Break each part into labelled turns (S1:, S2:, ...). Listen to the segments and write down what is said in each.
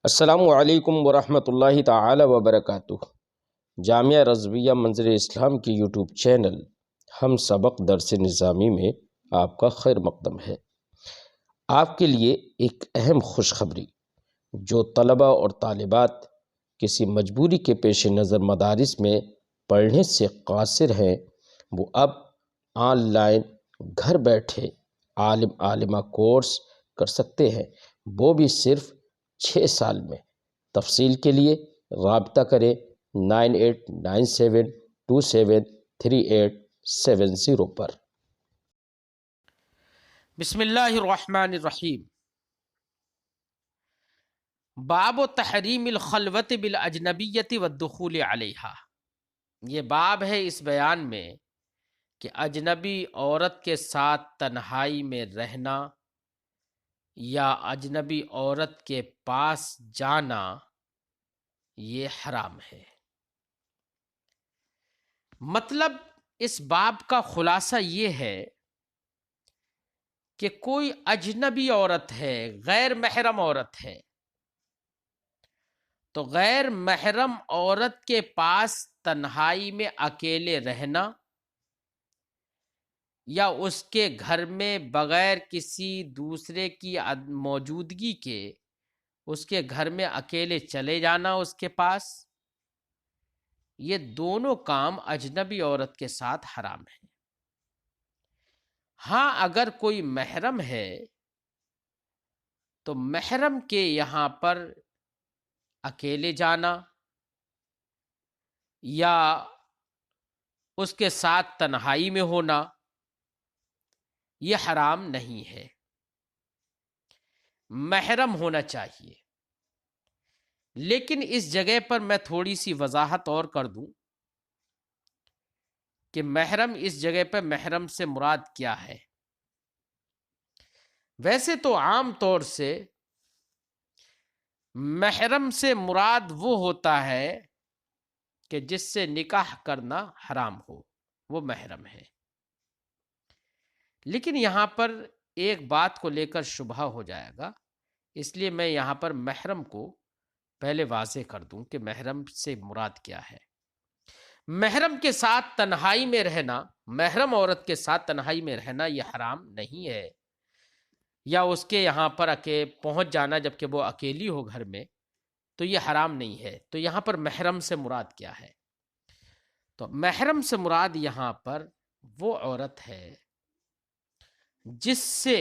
S1: السلام علیکم ورحمۃ اللہ تعالی وبرکاتہ۔ جامعہ رضویہ منظر اسلام کی یوٹیوب چینل ہم سبق درس نظامی میں آپ کا خیر مقدم ہے۔ آپ کے لیے ایک اہم خوشخبری، جو طلبہ اور طالبات کسی مجبوری کے پیش نظر مدارس میں پڑھنے سے قاصر ہیں، وہ اب آن لائن گھر بیٹھے عالمہ کورس کر سکتے ہیں، وہ بھی صرف 6 سال میں۔ تفصیل کے لیے رابطہ کریں 9897273870 پر۔
S2: بسم اللہ الرحمن الرحیم۔ باب تحریم الخلوت بالاجنبیۃ والدخول علیہا۔ یہ باب ہے اس بیان میں کہ اجنبی عورت کے ساتھ تنہائی میں رہنا یا اجنبی عورت کے پاس جانا یہ حرام ہے۔ مطلب اس باب کا خلاصہ یہ ہے کہ کوئی اجنبی عورت ہے، غیر محرم عورت ہے، تو غیر محرم عورت کے پاس تنہائی میں اکیلے رہنا یا اس کے گھر میں بغیر کسی دوسرے کی موجودگی کے اس کے گھر میں اکیلے چلے جانا اس کے پاس، یہ دونوں کام اجنبی عورت کے ساتھ حرام ہیں۔ ہاں، اگر کوئی محرم ہے تو محرم کے یہاں پر اکیلے جانا یا اس کے ساتھ تنہائی میں ہونا یہ حرام نہیں ہے، محرم ہونا چاہیے۔ لیکن اس جگہ پر میں تھوڑی سی وضاحت اور کر دوں کہ محرم اس جگہ پہ محرم سے مراد کیا ہے۔ ویسے تو عام طور سے محرم سے مراد وہ ہوتا ہے کہ جس سے نکاح کرنا حرام ہو، وہ محرم ہے۔ لیکن یہاں پر ایک بات کو لے کر شبہ ہو جائے گا، اس لیے میں یہاں پر محرم کو پہلے واضح کر دوں کہ محرم سے مراد کیا ہے۔ محرم کے ساتھ تنہائی میں رہنا، محرم عورت کے ساتھ تنہائی میں رہنا یہ حرام نہیں ہے، یا اس کے یہاں پر پہنچ جانا جبکہ وہ اکیلی ہو گھر میں، تو یہ حرام نہیں ہے۔ تو یہاں پر محرم سے مراد کیا ہے؟ تو محرم سے مراد یہاں پر وہ عورت ہے جس سے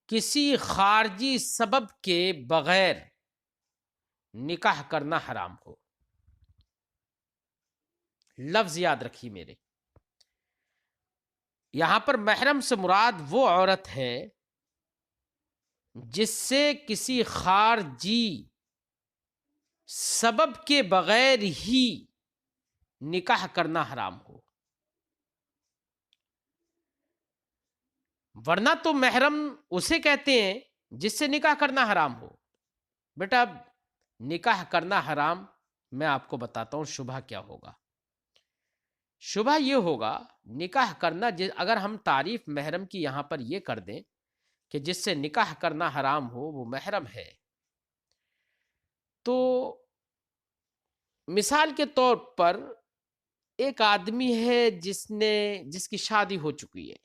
S2: کسی خارجی سبب کے بغیر نکاح کرنا حرام ہو۔ لفظ یاد رکھیے میرے، یہاں پر محرم سے مراد وہ عورت ہے جس سے کسی خارجی سبب کے بغیر ہی نکاح کرنا حرام ہو، ورنہ تو محرم اسے کہتے ہیں جس سے نکاح کرنا حرام ہو۔ بیٹا نکاح کرنا حرام، میں آپ کو بتاتا ہوں شبہ کیا ہوگا۔ شبہ یہ ہوگا نکاح کرنا، اگر ہم تعریف محرم کی یہاں پر یہ کر دیں کہ جس سے نکاح کرنا حرام ہو وہ محرم ہے، تو مثال کے طور پر ایک آدمی ہے جس کی شادی ہو چکی ہے،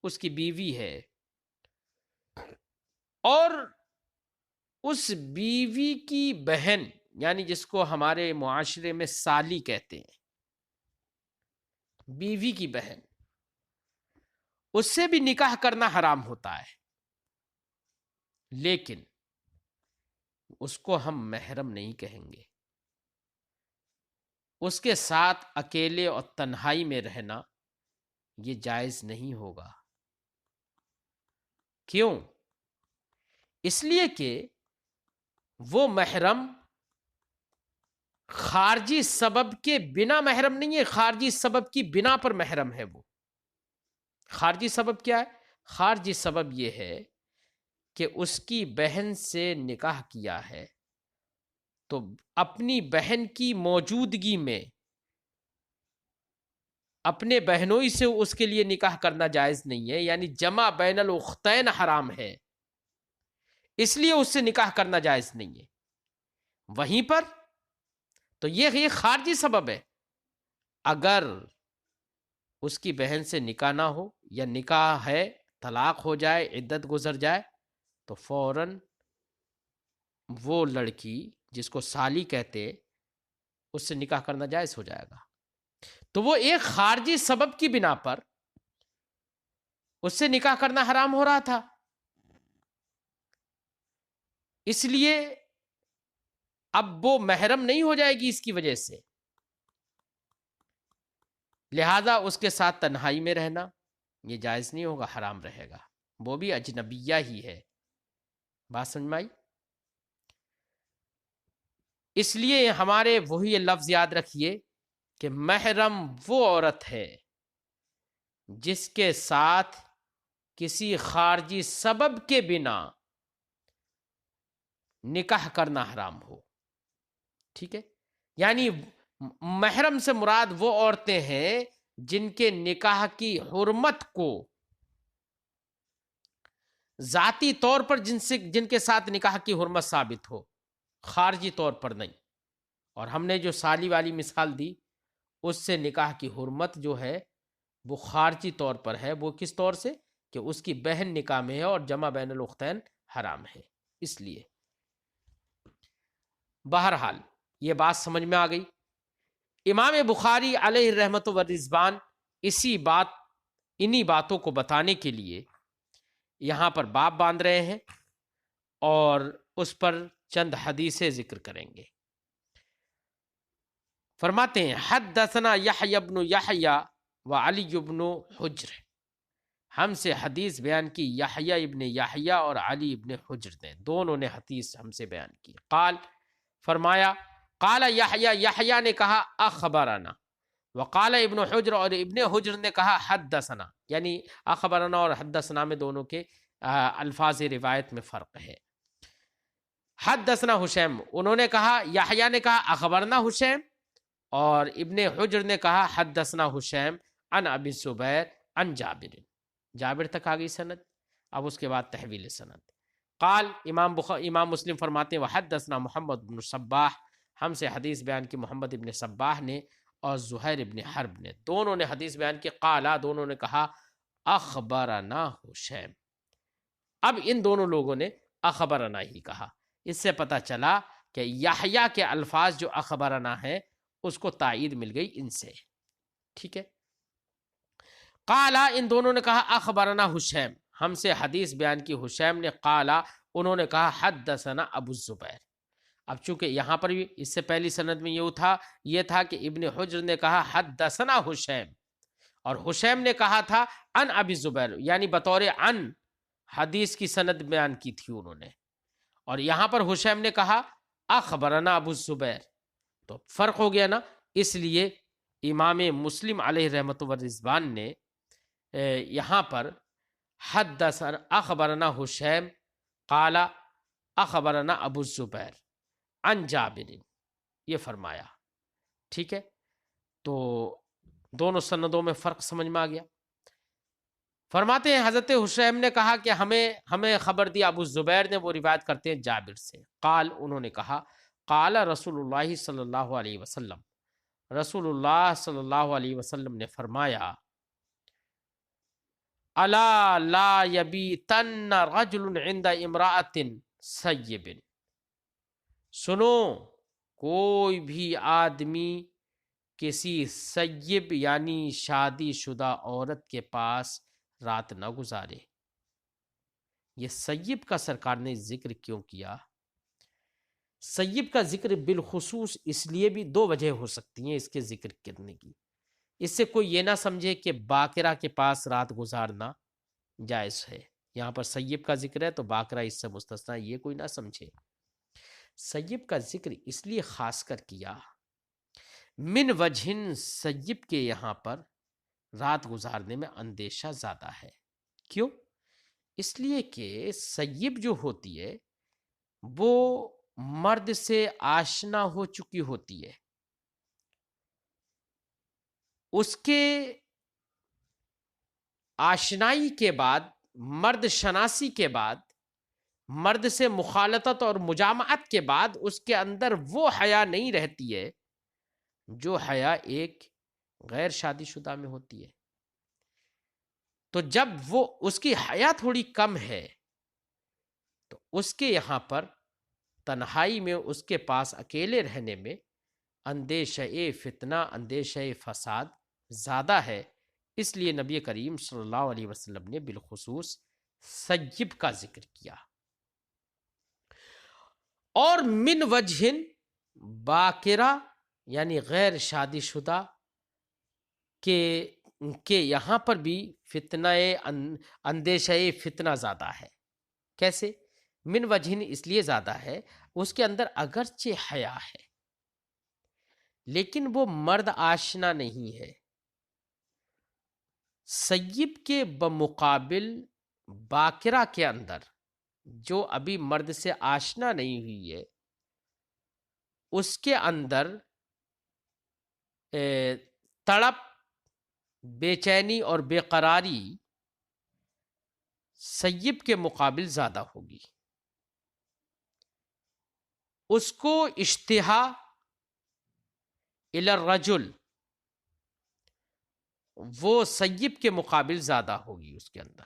S2: اس کی بیوی ہے، اور اس بیوی کی بہن، یعنی جس کو ہمارے معاشرے میں سالی کہتے ہیں، بیوی کی بہن، اس سے بھی نکاح کرنا حرام ہوتا ہے، لیکن اس کو ہم محرم نہیں کہیں گے۔ اس کے ساتھ اکیلے اور تنہائی میں رہنا یہ جائز نہیں ہوگا۔ کیوں؟ اس لیے کہ وہ محرم خارجی سبب کے بنا محرم نہیں ہے، خارجی سبب کی بنا پر محرم ہے۔ وہ خارجی سبب کیا ہے؟ خارجی سبب یہ ہے کہ اس کی بہن سے نکاح کیا ہے، تو اپنی بہن کی موجودگی میں اپنے بہنوئی سے اس کے لیے نکاح کرنا جائز نہیں ہے، یعنی جمع بین الاختین حرام ہے۔ اس لیے اس سے نکاح کرنا جائز نہیں ہے. وہیں پر تو یہ خارجی سبب ہے. اگر اس کی بہن سے نکاح نہ ہو یا نکاح ہے طلاق ہو جائے عدت گزر جائے تو فوراً وہ لڑکی جس کو سالی کہتے اس سے نکاح کرنا جائز ہو جائے گا. تو وہ ایک خارجی سبب کی بنا پر اس سے نکاح کرنا حرام ہو رہا تھا. اس لیے اب وہ محرم نہیں ہو جائے گی اس کی وجہ سے، لہذا اس کے ساتھ تنہائی میں رہنا یہ جائز نہیں ہوگا، حرام رہے گا. وہ بھی اجنبیہ ہی ہے. بات سمجھ میں آئی؟ اس لیے ہمارے وہی لفظ یاد رکھیے کہ محرم وہ عورت ہے جس کے ساتھ کسی خارجی سبب کے بنا نکاح کرنا حرام ہو. ٹھیک ہے، یعنی محرم سے مراد وہ عورتیں ہیں جن کے نکاح کی حرمت کو ذاتی طور پر جن کے ساتھ نکاح کی حرمت ثابت ہو، خارجی طور پر نہیں. اور ہم نے جو سالی والی مثال دی اس سے نکاح کی حرمت جو ہے وہ خارجی طور پر ہے. وہ کس طور سے؟ کہ اس کی بہن نکاح میں ہے اور جمع بین الاختین حرام ہے. اس لیے بہرحال یہ بات سمجھ میں آ گئی. امام بخاری علیہ رحمت و رضوان انہی باتوں کو بتانے کے لیے یہاں پر باب باندھ رہے ہیں اور اس پر چند حدیثیں ذکر کریں گے. فرماتے ہیں حدثنا یحیی بن یحیی و علی بن حجر، ہم سے حدیث بیان کی یحییٰ ابن یحییٰ اور علی ابن حجر نے، دونوں نے حدیث ہم سے بیان کی. قال فرمایا، قال یحییٰ، یحییٰ نے کہا اخبرنا، وقال ابن حجر، اور ابن حجر نے کہا حدثنا. یعنی اخبرنا اور حدثنا میں دونوں کے الفاظ روایت میں فرق ہے. حدثنا حشیم، انہوں نے کہا، یحییٰ نے کہا اخبرنا حشیم، اور ابن حجر نے کہا حدثنا حشیم عن ابی الزبیر عن جابر. جابر تک آگئی سند. اب اس کے بعد تحویل سند. قال امام مسلم فرماتے ہیں وحدثنا محمد بن صباح، ہم سے حدیث بیان کی محمد ابن صباح نے اور زہیر ابن حرب نے، دونوں نے حدیث بیان کی. قالا، دونوں نے کہا اخبرنا حشیم. اب ان دونوں لوگوں نے اخبرنا ہی کہا. اس سے پتہ چلا کہ یحییٰ کے الفاظ جو اخبرنا ہے اس کو تائید مل گئی ان سے. ٹھیک ہے. قالا، ان دونوں نے کہا اخبرنا حشیم، ہم سے حدیث بیان کی حشیم نے. قالا، انہوں نے کہا حدثنا ابو الزبیر. اب چونکہ یہاں پر بھی اس سے پہلی سند میں یہ تھا کہ ابن حجر نے کہا حدثنا حشیم، اور حشیم نے کہا تھا ان ابی الزبیر، یعنی بطور ان حدیث کی سند بیان کی تھی انہوں نے. اور یہاں پر حشیم نے کہا اخبرنا ابو الزبیر، تو فرق ہو گیا نا. اس لیے امام مسلم علیہ رحمت و رضوان نے یہاں پر حدثنا اخبرنا حشیم قال اخبرنا ابو الزبیر عن جابر یہ فرمایا. ٹھیک ہے، تو دونوں سندوں میں فرق سمجھ میں آ گیا. فرماتے ہیں حضرت حشیم نے کہا کہ ہمیں خبر دی ابو الزبیر نے، وہ روایت کرتے ہیں جابر سے. قال، انہوں نے کہا قال رسول اللہ صلی اللہ علیہ وسلم، رسول اللہ صلی اللہ علیہ وسلم نے فرمایا الا لا یبیتن رجل عند امرأۃ سیب، سنو کوئی بھی آدمی کسی سیب یعنی شادی شدہ عورت کے پاس رات نہ گزارے. یہ سیب کا سرکار نے ذکر کیوں کیا؟ سیب کا ذکر بالخصوص اس لیے بھی دو وجہ ہو سکتی ہیں اس کے ذکر کرنے کی. اس سے کوئی یہ نہ سمجھے کہ باقرہ کے پاس رات گزارنا جائز ہے. یہاں پر سیب کا ذکر ہے تو باقرہ اس سے مستثنا، یہ کوئی نہ سمجھے. سیب کا ذکر اس لیے خاص کر کیا من وجہن، سیب کے یہاں پر رات گزارنے میں اندیشہ زیادہ ہے. کیوں؟ اس لیے کہ سیب جو ہوتی ہے وہ مرد سے آشنا ہو چکی ہوتی ہے. اس کے آشنائی کے بعد، مرد شناسی کے بعد مرد سے مخالطت اور مجامعت کے بعد اس کے اندر وہ حیا نہیں رہتی ہے جو حیا ایک غیر شادی شدہ میں ہوتی ہے. تو جب وہ اس کی حیا تھوڑی کم ہے تو اس کے یہاں پر تنہائی میں اس کے پاس اکیلے رہنے میں اندیشہ فتنہ، اندیشہ فساد زیادہ ہے. اس لیے نبی کریم صلی اللہ علیہ وسلم نے بالخصوص سیب کا ذکر کیا. اور من وجہ باکرہ یعنی غیر شادی شدہ کے یہاں پر بھی فتنہ اندیشہ فتنہ زیادہ ہے. کیسے؟ من وجہ اس لیے زیادہ ہے اس کے اندر اگرچہ حیا ہے لیکن وہ مرد آشنا نہیں ہے. سیب کے بمقابل باکرہ کے اندر جو ابھی مرد سے آشنا نہیں ہوئی ہے اس کے اندر تڑپ، بے چینی اور بے قراری سیب کے مقابل زیادہ ہوگی. اس کو اشتہا الی الرجل وہ سیب کے مقابل زیادہ ہوگی اس کے اندر.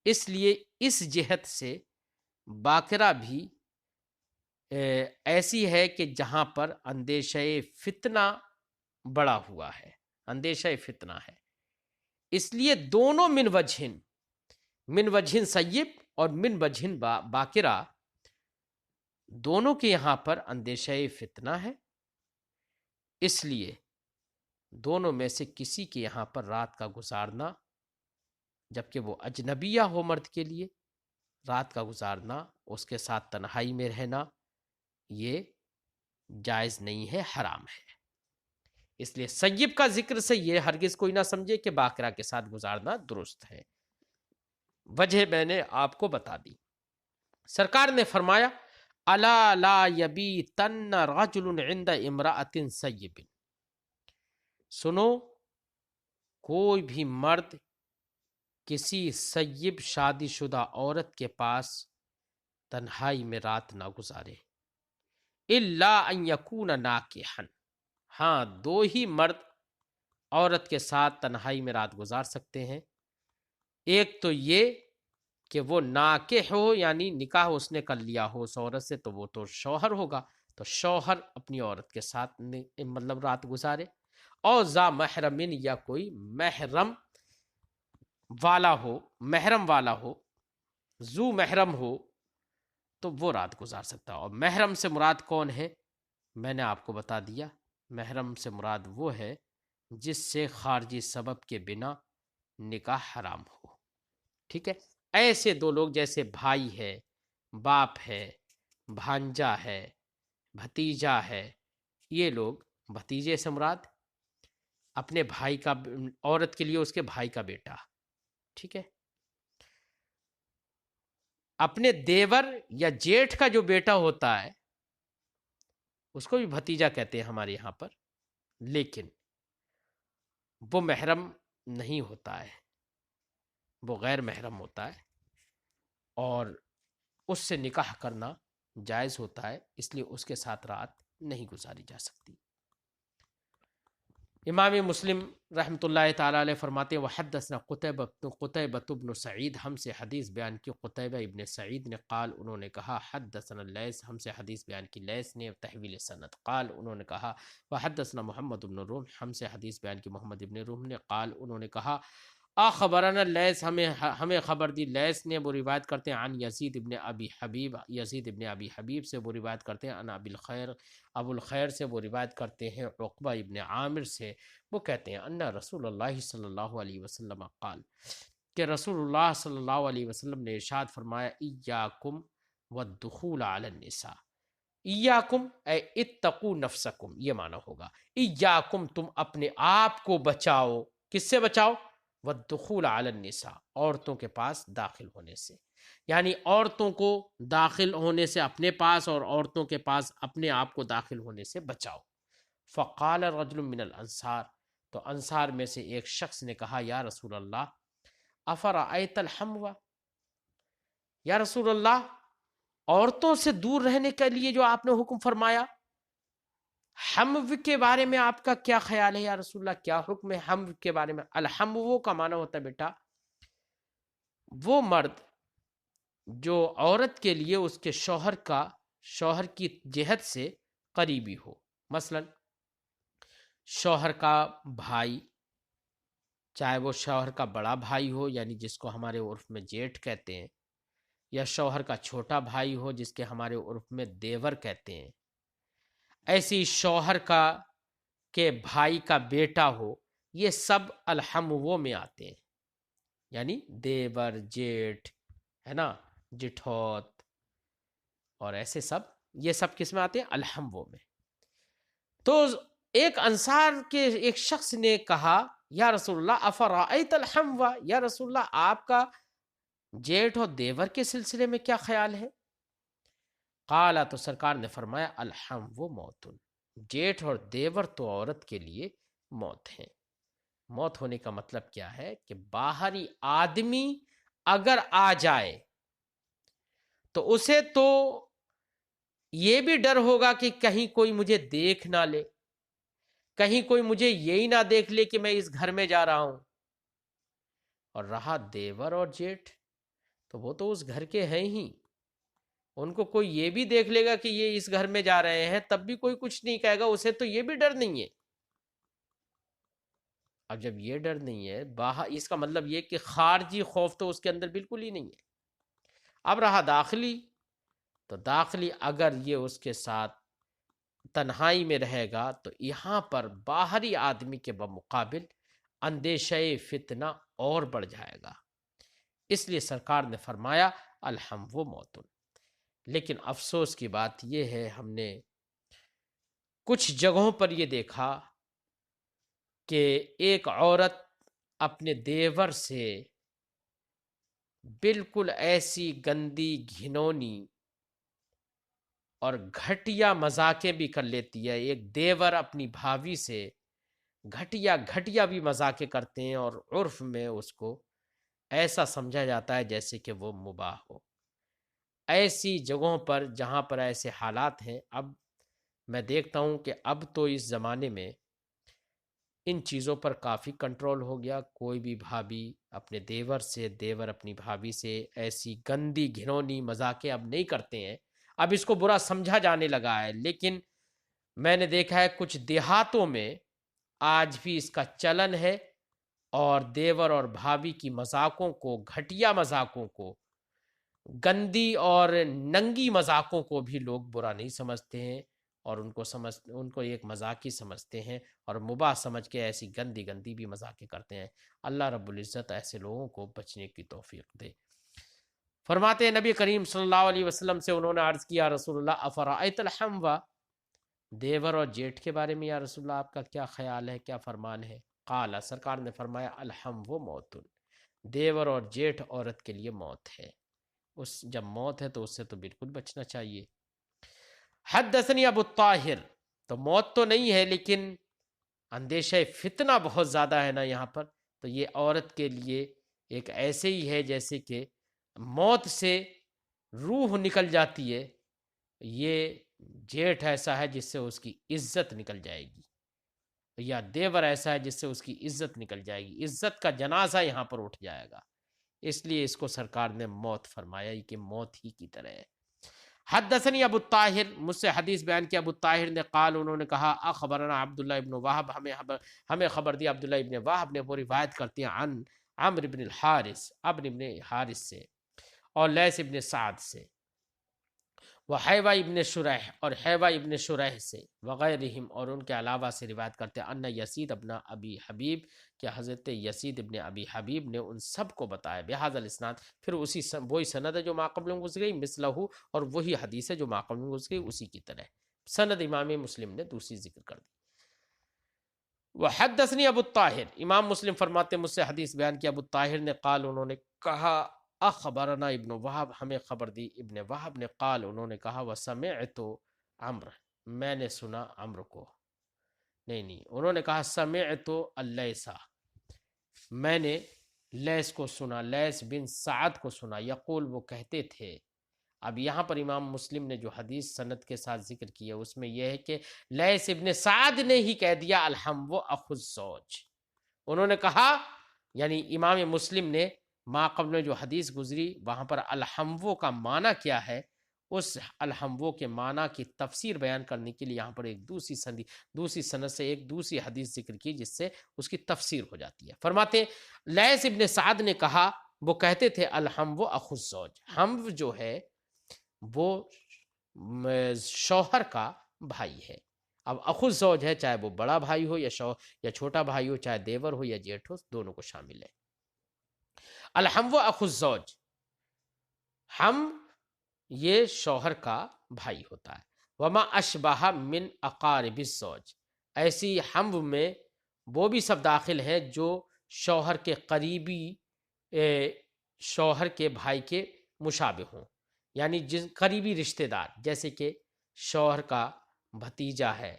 S2: اس لیے اس جہت سے باکرہ بھی ایسی ہے کہ جہاں پر اندیشہ فتنہ بڑا ہوا ہے، اندیشہ فتنہ ہے. اس لیے دونوں من وجہن سیب اور من وجہن باکرہ دونوں کے یہاں پر اندیشہ فتنہ ہے. اس لیے دونوں میں سے کسی کے یہاں پر رات کا گزارنا، جبکہ وہ اجنبیہ ہو مرد کے لیے، رات کا گزارنا، اس کے ساتھ تنہائی میں رہنا، یہ جائز نہیں ہے، حرام ہے. اس لیے سیب کا ذکر سے یہ ہرگز کوئی نہ سمجھے کہ باکرہ کے ساتھ گزارنا درست ہے. وجہ میں نے آپ کو بتا دی. سرکار نے فرمایا الا لا یبیتن رجل عند امرأۃ سیب، سنو کوئی بھی مرد کسی سیب شادی شدہ عورت کے پاس تنہائی میں رات نہ گزارے. الا ان یکون ناکحا، ہاں دو ہی مرد عورت کے ساتھ تنہائی میں رات گزار سکتے ہیں. ایک تو یہ کہ وہ ناکح ہو یعنی نکاح اس نے کر لیا ہو اس عورت سے، تو وہ تو شوہر ہوگا، تو شوہر اپنی عورت کے ساتھ مطلب رات گزارے. اور ذا محرمن یا کوئی محرم والا ہو، محرم والا ہو، ذو محرم ہو تو وہ رات گزار سکتا. اور محرم سے مراد کون ہے؟ میں نے آپ کو بتا دیا، محرم سے مراد وہ ہے جس سے خارجی سبب کے بنا نکاح حرام ہو. ٹھیک ہے؟ ایسے دو لوگ جیسے بھائی ہے، باپ ہے، بھانجا ہے، بھتیجا ہے، یہ لوگ، بھتیجے سے مراد اپنے بھائی کا، عورت کے لیے اس کے بھائی کا بیٹا، ٹھیک ہے، اپنے دیور یا جیٹھ کا جو بیٹا ہوتا ہے اس کو بھی بھتیجا کہتے ہیں ہمارے یہاں پر، لیکن وہ محرم نہیں ہوتا ہے، وہ غیر محرم ہوتا ہے اور اس سے نکاح کرنا جائز ہوتا ہے، اس لیے اس کے ساتھ رات نہیں گزاری جا سکتی. امام مسلم رحمۃ اللہ تعالیٰ علیہ فرماتے ہیں وحدثنا قتیبۃ بن سعید، ہم سے حدیث بیان کی قتیبہ ابن سعید نے، قال انہوں نے کہا حدثنا لیث، ہم سے حدیث بیان کی لیث نے تحویل سند، قال انہوں نے کہا وحدثنا محمد بن روم، ہم سے حدیث بیان کی محمد ابن روم نے، قال انہوں نے کہا خبرنا لیث، ہمیں خبر دی لیث نے، وہ روایت کرتے ہیں عن یزید ابن ابی حبیب، یزید ابن ابی حبیب سے وہ روایت کرتے ہیں عن ابو الخیر سے وہ روایت کرتے ہیں عقبہ ابن عامر سے، وہ کہتے ہیں ان رسول اللہ صلی اللہ علیہ وسلم قال، کہ رسول اللہ صلی اللہ علیہ وسلم نے ارشاد فرمایا ایاکم والدخول علی النساء، ایاکم اے اتقوا نفسکم، یہ معنی ہوگا ایاکم تم اپنے آپ کو بچاؤ، کس سے بچاؤ؟ والدخول علی النساء، عورتوں کے پاس داخل ہونے سے، یعنی عورتوں کو داخل ہونے سے اپنے پاس اور عورتوں کے پاس اپنے آپ کو داخل ہونے سے بچاؤ. فقال رجل من الانصار، تو انصار میں سے ایک شخص نے کہا یا رسول اللہ افرأیت الحمو، یا رسول اللہ عورتوں سے دور رہنے کے لیے جو آپ نے حکم فرمایا، حمو کے بارے میں آپ کا کیا خیال ہے یا رسول اللہ؟ کیا حکم ہے حمو کے بارے میں؟ الحمو کا معنی ہوتا ہے بیٹا وہ مرد جو عورت کے لیے اس کے شوہر کی جہت سے قریبی ہو، مثلا شوہر کا بھائی، چاہے وہ شوہر کا بڑا بھائی ہو یعنی جس کو ہمارے عرف میں جیٹھ کہتے ہیں، یا شوہر کا چھوٹا بھائی ہو جس کے ہمارے عرف میں دیور کہتے ہیں، ایسی شوہر کے بھائی کا بیٹا ہو، یہ سب الحمو میں آتے ہیں، یعنی دیور، جیٹھ، ہے نا، جٹھوت اور ایسے سب، یہ سب کس میں آتے ہیں؟ الحمو میں۔ تو ایک انصار کے ایک شخص نے کہا یا رسول اللہ افرأیت الحمو، یا رسول اللہ آپ کا جیٹھ اور دیور کے سلسلے میں کیا خیال ہے؟ قالا، تو سرکار نے فرمایا الحمو موت، جیٹھ اور دیور تو عورت کے لیے موت ہے۔ موت ہونے کا مطلب کیا ہے کہ باہری آدمی اگر آ جائے تو اسے تو یہ بھی ڈر ہوگا کہ کہیں کوئی مجھے دیکھ نہ لے، کہیں کوئی مجھے یہی نہ دیکھ لے کہ میں اس گھر میں جا رہا ہوں۔ اور رہا دیور اور جیٹھ، تو وہ تو اس گھر کے ہیں ہی، ان کو کوئی یہ بھی دیکھ لے گا کہ یہ اس گھر میں جا رہے ہیں تب بھی کوئی کچھ نہیں کہے گا، اسے تو یہ بھی ڈر نہیں ہے۔ اب جب یہ ڈر نہیں ہے باہر، اس کا مطلب یہ کہ خارجی خوف تو اس کے اندر بالکل ہی نہیں ہے۔ اب رہا داخلی، تو داخلی اگر یہ اس کے ساتھ تنہائی میں رہے گا تو یہاں پر باہری آدمی کے بمقابل اندیشہ فتنہ اور بڑھ جائے گا، اس لیے سرکار نے فرمایا الحمو موت۔ لیکن افسوس کی بات یہ ہے، ہم نے کچھ جگہوں پر یہ دیکھا کہ ایک عورت اپنے دیور سے بالکل ایسی گندی، گھنونی اور گھٹیا مذاقیں بھی کر لیتی ہے۔ ایک دیور اپنی بھابھی سے گھٹیا بھی مذاقیں کرتے ہیں اور عرف میں اس کو ایسا سمجھا جاتا ہے جیسے کہ وہ مباح ہو۔ ایسی جگہوں پر جہاں پر ایسے حالات ہیں، اب میں دیکھتا ہوں کہ اب تو اس زمانے میں ان چیزوں پر کافی کنٹرول ہو گیا۔ کوئی بھی بھابھی اپنے دیور سے، دیور اپنی بھابھی سے ایسی گندی، گھنونی مذاقیں اب نہیں کرتے ہیں، اب اس کو برا سمجھا جانے لگا ہے۔ لیکن میں نے دیکھا ہے کچھ دیہاتوں میں آج بھی اس کا چلن ہے، اور دیور اور بھابھی کی مذاقوں کو، گھٹیا مذاقوں کو، گندی اور ننگی مذاقوں کو بھی لوگ برا نہیں سمجھتے ہیں، اور ان کو ایک مذاق ہی سمجھتے ہیں، اور مباح سمجھ کے ایسی گندی بھی مذاقیں کرتے ہیں۔ اللہ رب العزت ایسے لوگوں کو بچنے کی توفیق دے۔ فرماتے ہیں نبی کریم صلی اللہ علیہ وسلم سے انہوں نے عرض کیا رسول اللہ افرأیت الحمو، دیور اور جیٹھ کے بارے میں یا رسول اللہ آپ کا کیا خیال ہے، کیا فرمان ہے؟ قال، سرکار نے فرمایا الحمو موت، دیور اور جیٹھ عورت کے لیے موت ہے، جب موت ہے تو اس سے تو بالکل بچنا چاہیے۔ حدثنی ابو الطاہر، تو موت تو نہیں ہے لیکن اندیشہ فتنہ بہت زیادہ ہے نا یہاں پر، تو یہ عورت کے لیے ایک ایسے ہی ہے جیسے کہ موت سے روح نکل جاتی ہے، یہ جیٹھ ایسا ہے جس سے اس کی عزت نکل جائے گی، یا دیور ایسا ہے جس سے اس کی عزت نکل جائے گی، عزت کا جنازہ یہاں پر اٹھ جائے گا، اس لیے اس کو سرکار نے موت فرمایا کہ موت ہی کی طرح ہے۔ حدثنی ابو الطاہر، مجھ سے حدیث بیان کیا ابو الطاہر نے، قال، انہوں نے کہا اخبرنا عبداللہ ابن وہب، ہمیں خبر دی عبداللہ ابن وہب نے، وہ روایت کرتے ہیں عن عمرو بن الحارث، عمرو بن حارث سے، اور لیث ابن سعد سے، وحیوہ ابن شریح، اور حیوہ ابن شریح سے، وغیرہم، اور ان کے علاوہ سے روایت کرتے ہیں ان یزید ابن ابی حبیب، کہ حضرت یزید ابن ابی حبیب نے ان سب کو بتایا بہذا الاسناد، پھر وہی سند ہے جو ما قبل میں گزر گئی، مثلہ، اور وہی حدیث ہے جو ما قبل میں گزر گئی اسی کی طرح، سند امام مسلم نے دوسری ذکر کر دی۔ وحدثنی ابو الطاہر، امام مسلم فرماتے ہیں مجھ سے حدیث بیان کیا ابو الطاہر نے، قال، انہوں نے کہا اخبرنا ابن وہب، ہمیں خبر دی ابن وہب نے، قال، انہوں نے کہا وسمعت عمرو، میں نے سنا عمرو کو، نہیں انہوں نے کہا سمعت اللیث، میں نے لیث کو سنا، لیث بن سعد کو سنا، یقول، وہ کہتے تھے اب یہاں پر امام مسلم نے جو حدیث سند کے ساتھ ذکر کی ہے اس میں یہ ہے کہ لیث ابن سعد نے ہی کہہ دیا الحم و اخو الزوج. انہوں نے کہا، یعنی امام مسلم نے ما قبل میں جو حدیث گزری وہاں پر الحمو کا معنی کیا ہے، اس الحمو کے معنی کی تفسیر بیان کرنے کے لیے یہاں پر ایک دوسری سند سے ایک دوسری حدیث ذکر کی جس سے اس کی تفسیر ہو جاتی ہے. فرماتے ہیں لیث ابن سعد نے کہا، وہ کہتے تھے الحمو اخو الزوج، ہم جو ہے وہ شوہر کا بھائی ہے. اب اخو الزوج ہے، چاہے وہ بڑا بھائی ہو یا چھوٹا بھائی ہو، چاہے دیور ہو یا جیٹھ ہو، دونوں کو شامل ہے. الحم و اخو الزوج، ہم یہ شوہر کا بھائی ہوتا ہے. وما اشبہ من اقارب الزوج، ایسی ہم میں وہ بھی سب داخل ہیں جو شوہر کے قریبی شوہر کے بھائی کے مشابہ ہوں، یعنی جن قریبی رشتہ دار، جیسے کہ شوہر کا بھتیجا ہے،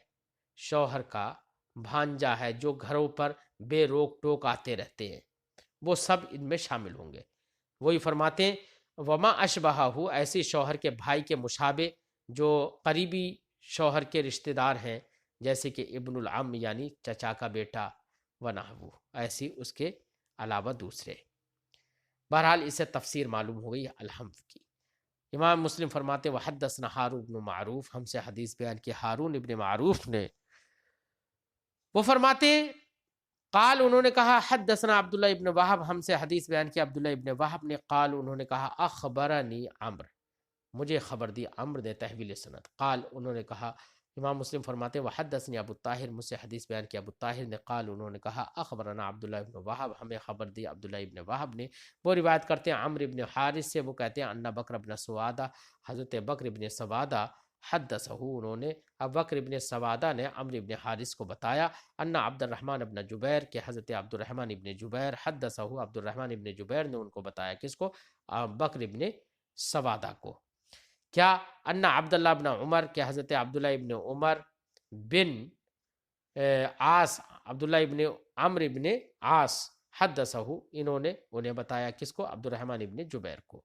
S2: شوہر کا بھانجا ہے، جو گھروں پر بے روک ٹوک آتے رہتے ہیں، وہ سب ان میں شامل ہوں گے. وہی فرماتے ہیں وما اشبہ، ایسے شوہر کے بھائی کے مشابہ جو قریبی شوہر کے رشتہ دار ہیں، جیسے کہ ابن العم یعنی چچا کا بیٹا، ونحو، ایسی اس کے علاوہ دوسرے. بہرحال اس سے تفسیر معلوم ہو گئی الحم کی. امام مسلم فرماتے وحدثنا ہارون بن معروف، ہم سے حدیث بیان کی ہارون ابن معروف نے. وہ فرماتے قال، انہوں نے کہا حدثنا عبداللہ ابن وہب، ہم سے حدیث بیان کی عبداللہ ابن وہب نے. قال، انہوں نے کہا اخبرنی عمرو، مجھے خبر دی عمرو نے، تحویل سند. قال، انہوں نے کہا، امام مسلم فرماتے وحدثنی ابو الطاہر، مجھ سے حدیث بیان کی ابو الطاہر نے. قال، انہوں نے کہا اخبرنا عبداللہ ابن وہب، ہمیں خبر دی عبداللہ ابن وہب نے. وہ روایت کرتے ہیں عمرو ابن حارث سے، وہ کہتے ہیں ان بکر ابن سوادہ، حضرت بکر ابن سوادہ حدثہ، انہوں نے اب بکر ابن سوادہ نے عمرو ابن حارث کو بتایا ان عبد الرحمن ابن جبیر، کہ حضرت عبد الرحمن ابن جبیر حدثہ، عبد الرحمن ابن جبیر نے ان کو بتایا، کس کو؟ بکر ابن سوادہ کو. کیا؟ ان عبداللہ ابن عمر، کہ حضرت عبداللہ ابن عمر بن عاص، عبداللہ ابن عمرو ابن عاص حدثہ، انہوں نے انہیں بتایا، کس کو؟ عبد الرحمن ابن جبیر کو.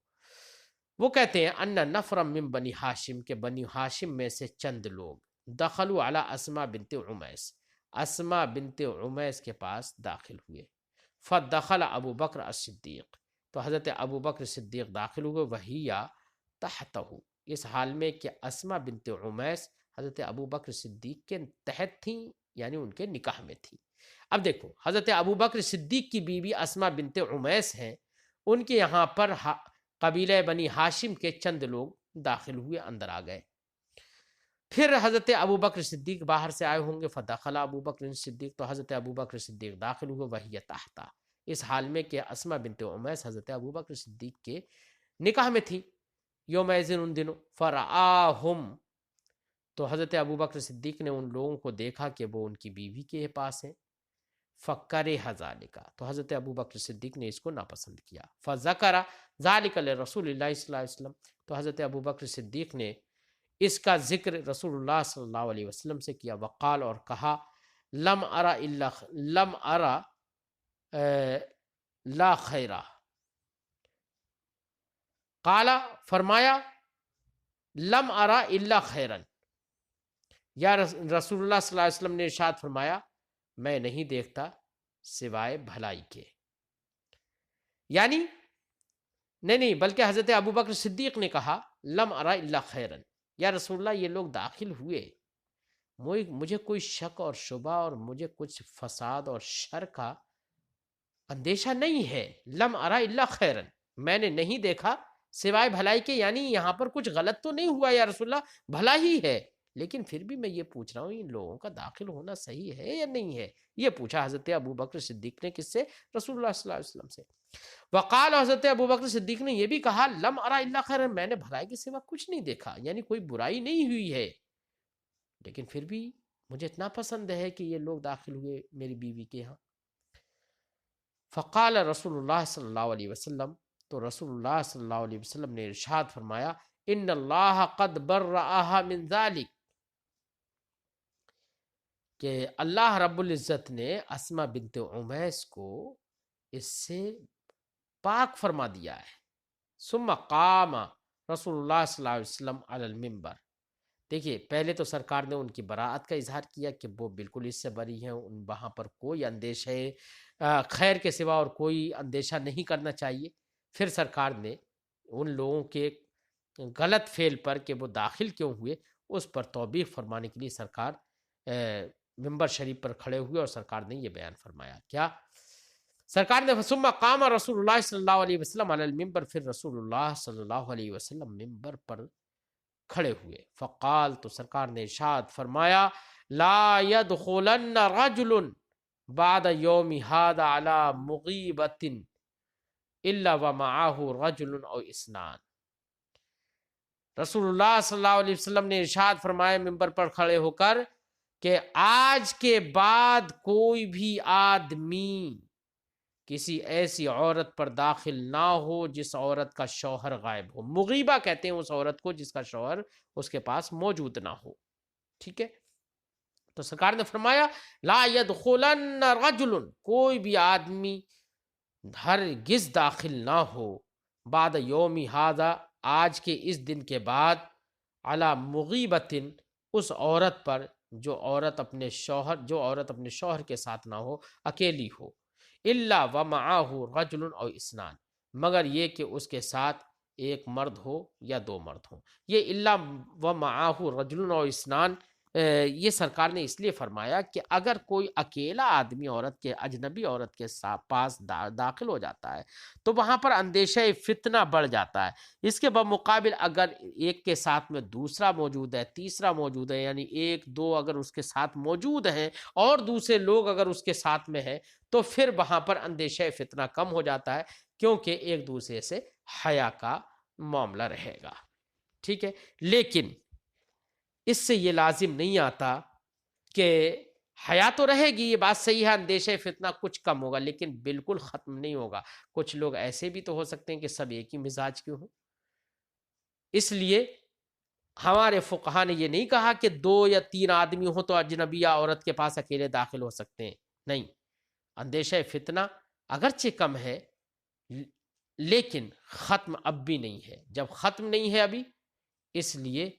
S2: وہ کہتے ہیں ان نفرا من بنی ہاشم، کے بنی ہاشم میں سے چند لوگ دخلوا علی اسماء بنت عمیس، اسماء بنت عمیس کے پاس داخل ہوئے. فدخل ابو بکر الصدیق، تو حضرت ابو بکر صدیق داخل ہوئے. وہیا تحتہ، اس حال میں کہ اسماء بنت عمیس حضرت ابو بکر صدیق کے تحت تھیں، یعنی ان کے نکاح میں تھی. اب دیکھو، حضرت ابو بکر صدیق کی بیوی اسماء بنت عمیس ہیں، ان کے یہاں پر قبیلہ بنی ہاشم کے چند لوگ داخل ہوئے، اندر آ گئے. پھر حضرت ابو بکر صدیق باہر سے آئے ہوں گے. فدخل ابو بکر صدیق، تو حضرت ابو بکر صدیق داخل ہوئے. وہی تحتہ، اس حال میں کہ اسماء بنت عمیس حضرت ابو بکر صدیق کے نکاح میں تھی. یومئذ، ان دنوں. فرآہم، تو حضرت ابو بکر صدیق نے ان لوگوں کو دیکھا کہ وہ ان کی بیوی کے پاس ہیں. فکرہ ذالک، تو حضرت ابو بکر صدیق نے اس کو ناپسند کیا. فذکر ذالک لرسول اللہ صلی اللہ علیہ وسلم، تو حضرت ابو بکر صدیق نے اس کا ذکر رسول اللہ صلی اللہ علیہ وسلم سے کیا. وقال، اور کہا لم ارا لا خیرہ. قال، فرمایا لم ارا الا خیرن، یا رسول اللہ صلی اللہ علیہ وسلم نے ارشاد فرمایا میں نہیں دیکھتا سوائے بھلائی کے. یعنی نہیں بلکہ حضرت ابو بکر صدیق نے کہا لم ارا الا خیرن، یا رسول اللہ یہ لوگ داخل ہوئے، مجھے کوئی شک اور شبہ اور مجھے کچھ فساد اور شر کا اندیشہ نہیں ہے. لم ارا الا خیرن، میں نے نہیں دیکھا سوائے بھلائی کے، یعنی یہاں پر کچھ غلط تو نہیں ہوا یا رسول اللہ، بھلا ہی ہے. لیکن پھر بھی میں یہ پوچھ رہا ہوں ان لوگوں کا داخل ہونا صحیح ہے یا نہیں ہے. یہ پوچھا حضرت ابو بکر صدیق نے، کس سے؟ رسول اللہ صلی اللہ علیہ وسلم سے. وقال، حضرت ابو بکر صدیق نے یہ بھی کہا لم ارا الا خیر، میں نے بھلائی کے سوا کچھ نہیں دیکھا، یعنی کوئی برائی نہیں ہوئی ہے، لیکن پھر بھی مجھے اتنا پسند ہے کہ یہ لوگ داخل ہوئے میری بیوی کے ہاں. فقال رسول اللہ صلی اللہ علیہ وسلم، تو رسول اللہ صلی اللہ علیہ وسلم نے ارشاد فرمایا ان اللہ قد برأہا من ذالک، کہ اللہ رب العزت نے اسماء بنت عمیس کو اس سے پاک فرما دیا ہے. ثم قام رسول اللہ صلی اللہ علیہ وسلم علی المنبر. دیکھیے پہلے تو سرکار نے ان کی براعت کا اظہار کیا کہ وہ بالکل اس سے بری ہیں، ان وہاں پر کوئی اندیشہ خیر کے سوا اور کوئی اندیشہ نہیں کرنا چاہیے. پھر سرکار نے ان لوگوں کے غلط فعل پر کہ وہ داخل کیوں ہوئے اس پر توبیخ فرمانے کے لیے سرکار منبر شریف پر کھڑے ہوئے اور سرکار نے یہ بیان فرمایا. کیا سرکار نے ثم قام رسول اللہ صلی اللہ علیہ وسلم علی المنبر، پھر رسول اللہ صلی اللہ علیہ وسلم منبر پر کھڑے ہوئے. فقال، تو سرکار نے ارشاد فرمایا، لا يدخلن رجل بعد یوم هذا على مغیبت الا ومعه رجل او اثنان. رسول اللہ صلی اللہ علیہ وسلم نے ارشاد فرمایا منبر پر کھڑے ہو کر کہ آج کے بعد کوئی بھی آدمی کسی ایسی عورت پر داخل نہ ہو جس عورت کا شوہر غائب ہو. مغیبہ کہتے ہیں اس عورت کو جس کا شوہر اس کے پاس موجود نہ ہو. ٹھیک ہے، تو سرکار نے فرمایا لا يدخلن رجل، کوئی بھی آدمی ہرگز داخل نہ ہو بعد یوم ھذا، آج کے اس دن کے بعد، علی مغیبت، اس عورت پر جو عورت اپنے شوہر کے ساتھ نہ ہو، اکیلی ہو. الا ومعہ رجل او اثنان، مگر یہ کہ اس کے ساتھ ایک مرد ہو یا دو مرد ہوں. یہ الا ومعہ رجل او اثنان یہ سرکار نے اس لیے فرمایا کہ اگر کوئی اکیلا آدمی عورت کے اجنبی عورت کے پاس داخل ہو جاتا ہے تو وہاں پر اندیشہ فتنہ بڑھ جاتا ہے. اس کے بمقابل اگر ایک کے ساتھ میں دوسرا موجود ہے، تیسرا موجود ہے، یعنی ایک دو اگر اس کے ساتھ موجود ہیں اور دوسرے لوگ اگر اس کے ساتھ میں ہیں، تو پھر وہاں پر اندیشہ فتنہ کم ہو جاتا ہے، کیونکہ ایک دوسرے سے حیا کا معاملہ رہے گا. ٹھیک ہے، لیکن اس سے یہ لازم نہیں آتا کہ حیا تو رہے گی، یہ بات صحیح ہے، اندیشہ فتنہ کچھ کم ہوگا لیکن بالکل ختم نہیں ہوگا. کچھ لوگ ایسے بھی تو ہو سکتے ہیں کہ سب ایک ہی مزاج کے ہوں. اس لیے ہمارے فقہا نے یہ نہیں کہا کہ 2 یا 3 آدمی ہوں تو اجنبیہ عورت کے پاس اکیلے داخل ہو سکتے ہیں. نہیں، اندیشہ فتنہ اگرچہ کم ہے لیکن ختم اب بھی نہیں ہے. جب ختم نہیں ہے ابھی، اس لیے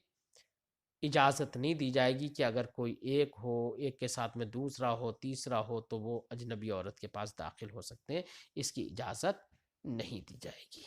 S2: اجازت نہیں دی جائے گی کہ اگر کوئی ایک ہو، ایک کے ساتھ میں دوسرا ہو، تیسرا ہو، تو وہ اجنبی عورت کے پاس داخل ہو سکتے ہیں. اس کی اجازت نہیں دی جائے گی.